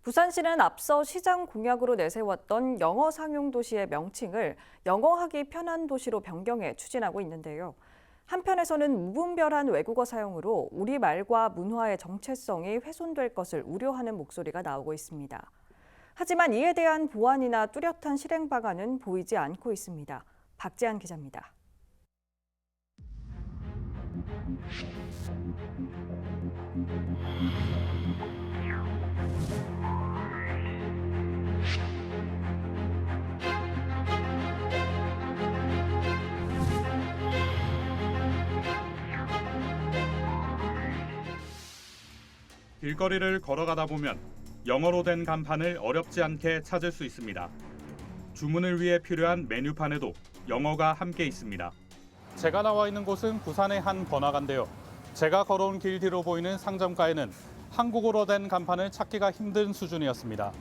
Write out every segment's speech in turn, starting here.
부산시는 앞서 시장 공약으로 내세웠던 영어 상용 도시의 명칭을 영어하기 편한 도시로 변경해 추진하고 있는데요. 한편에서는 무분별한 외국어 사용으로 우리말과 문화의 정체성이 훼손될 것을 우려하는 목소리가 나오고 있습니다. 하지만 이에 대한 보완이나 뚜렷한 실행 방안은 보이지 않고 있습니다. 박재한 기자입니다. 길거리를 걸어가다 보면 영어로 된 간판을 어렵지 않게 찾을 수 있습니다. 주문을 위해 필요한 메뉴판에도 영어가 함께 있습니다. 제가 나와 있는 곳은 부산의 한 번화가인데요. 제가 걸어온 길 뒤로 보이는 상점가에는 한국어로 된 간판을 찾기가 힘든 수준이었습니다.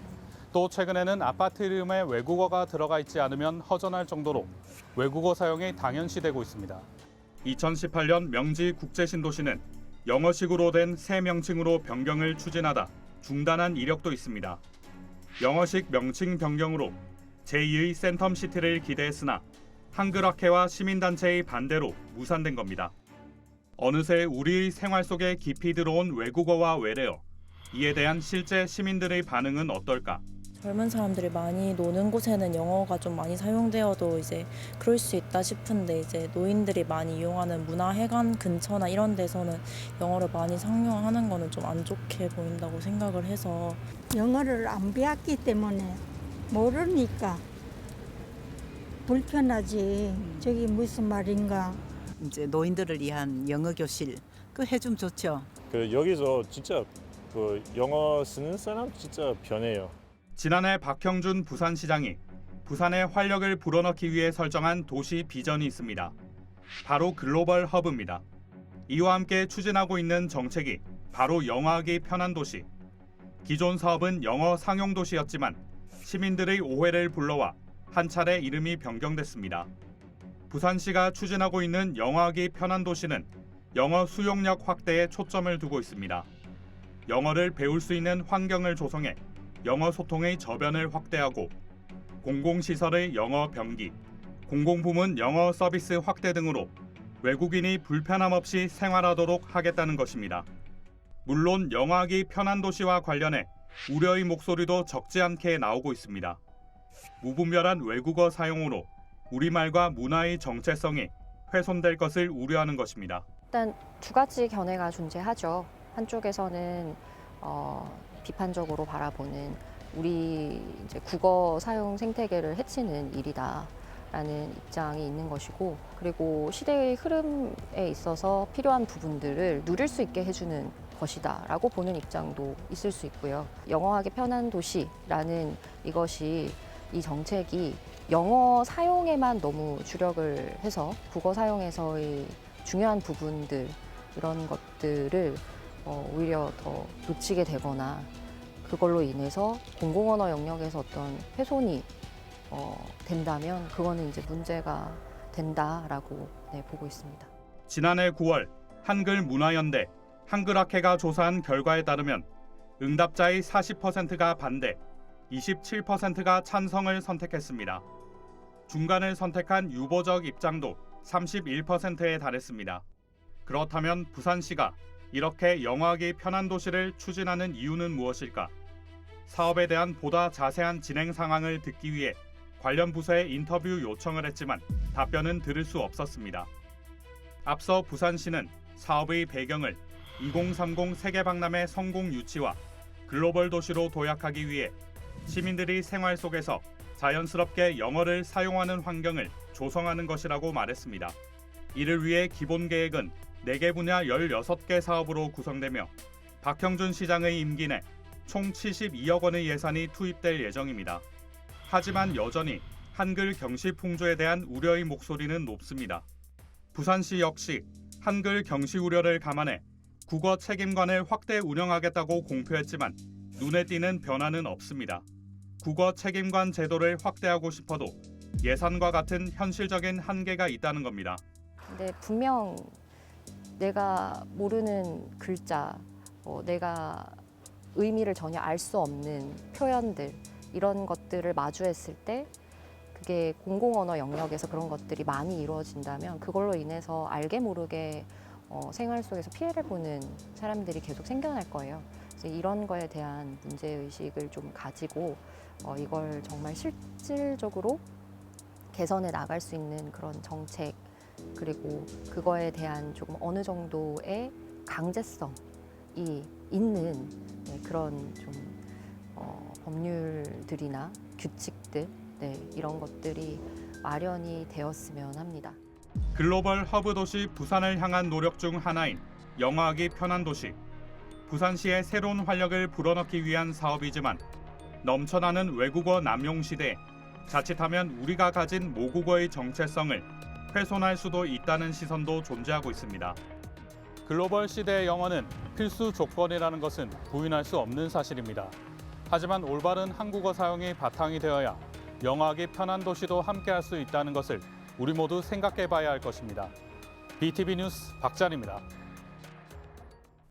또 최근에는 아파트 이름에 외국어가 들어가 있지 않으면 허전할 정도로 외국어 사용이 당연시되고 있습니다. 2018년 명지 국제신도시는 영어식으로 된 새 명칭으로 변경을 추진하다 중단한 이력도 있습니다. 영어식 명칭 변경으로 제2의 센텀시티를 기대했으나 한글학회와 시민단체의 반대로 무산된 겁니다. 어느새 우리의 생활 속에 깊이 들어온 외국어와 외래어, 이에 대한 실제 시민들의 반응은 어떨까? 젊은 사람들이 많이 노는 곳에는 영어가 좀 많이 사용되어도 이제 그럴 수 있다 싶은데 이제 노인들이 많이 이용하는 문화회관 근처나 이런 데서는 영어를 많이 상용하는 거는 좀 안 좋게 보인다고 생각을 해서 영어를 안 배웠기 때문에 모르니까 불편하지. 저기 무슨 말인가. 이제 노인들을 위한 영어 교실 그 해주면 좋죠. 여기서 진짜 영어 쓰는 사람 진짜 편해요. 지난해 박형준 부산시장이 부산의 활력을 불어넣기 위해 설정한 도시 비전이 있습니다. 바로 글로벌 허브입니다. 이와 함께 추진하고 있는 정책이 바로 영어하기 편한 도시. 기존 사업은 영어 상용 도시였지만 시민들의 오해를 불러와 한 차례 이름이 변경됐습니다. 부산시가 추진하고 있는 영어하기 편한 도시는 영어 수용력 확대에 초점을 두고 있습니다. 영어를 배울 수 있는 환경을 조성해 영어 소통의 저변을 확대하고 공공시설의 영어 병기, 공공부문 영어 서비스 확대 등으로 외국인이 불편함 없이 생활하도록 하겠다는 것입니다. 물론 영어하기 편한 도시와 관련해 우려의 목소리도 적지 않게 나오고 있습니다. 무분별한 외국어 사용으로 우리말과 문화의 정체성이 훼손될 것을 우려하는 것입니다. 일단 두 가지 견해가 존재하죠. 한쪽에서는 비판적으로 바라보는 우리 이제 국어 사용 생태계를 해치는 일이다라는 입장이 있는 것이고, 그리고 시대의 흐름에 있어서 필요한 부분들을 누릴 수 있게 해주는 것이다라고 보는 입장도 있을 수 있고요. 영어하기 편한 도시라는 이 정책이 영어 사용에만 너무 주력을 해서 국어 사용에서의 중요한 부분들 이런 것들을 오히려 더 놓치게 되거나 그걸로 인해서 공공언어 영역에서 어떤 훼손이 된다면 그거는 이제 문제가 된다라고 보고 있습니다. 지난해 9월 한글문화연대 한글학회가 조사한 결과에 따르면 응답자의 40%가 반대, 27%가 찬성을 선택했습니다. 중간을 선택한 유보적 입장도 31%에 달했습니다. 그렇다면 부산시가 이렇게 영어하기 편한 도시를 추진하는 이유는 무엇일까? 사업에 대한 보다 자세한 진행 상황을 듣기 위해 관련 부서에 인터뷰 요청을 했지만 답변은 들을 수 없었습니다. 앞서 부산시는 사업의 배경을 2030 세계박람회 성공 유치와 글로벌 도시로 도약하기 위해 시민들이 생활 속에서 자연스럽게 영어를 사용하는 환경을 조성하는 것이라고 말했습니다. 이를 위해 기본 계획은 4개 분야 16개 사업으로 구성되며 박형준 시장의 임기 내 총 72억 원의 예산이 투입될 예정입니다. 하지만 여전히 한글 경시 풍조에 대한 우려의 목소리는 높습니다. 부산시 역시 한글 경시 우려를 감안해 국어 책임관을 확대 운영하겠다고 공표했지만 눈에 띄는 변화는 없습니다. 국어 책임관 제도를 확대하고 싶어도 예산과 같은 현실적인 한계가 있다는 겁니다. 근데 분명 내가 모르는 글자, 내가 의미를 전혀 알 수 없는 표현들 이런 것들을 마주했을 때 그게 공공언어 영역에서 그런 것들이 많이 이루어진다면 그걸로 인해서 알게 모르게 생활 속에서 피해를 보는 사람들이 계속 생겨날 거예요. 그래서 이런 거에 대한 문제의식을 좀 가지고 이걸 정말 실질적으로 개선해 나갈 수 있는 그런 정책 그리고 그거에 대한 조금 어느 정도의 강제성이 있는 그런 좀 법률들이나 규칙들 이런 것들이 마련이 되었으면 합니다. 글로벌 허브 도시 부산을 향한 노력 중 하나인 영어하기 편한 도시. 부산시의 새로운 활력을 불어넣기 위한 사업이지만 넘쳐나는 외국어 남용 시대에 자칫하면 우리가 가진 모국어의 정체성을 훼손할 수도 있다는 시선도 존재하고 있습니다. 글로벌 시대의 영어는 필수 조건이라는 것은 부인할 수 없는 사실입니다. 하지만 올바른 한국어 사용이 바탕이 되어야 영어하기 편한 도시도 함께할 수 있다는 것을 우리 모두 생각해 봐야 할 것입니다. BTV 뉴스 박찬입니다.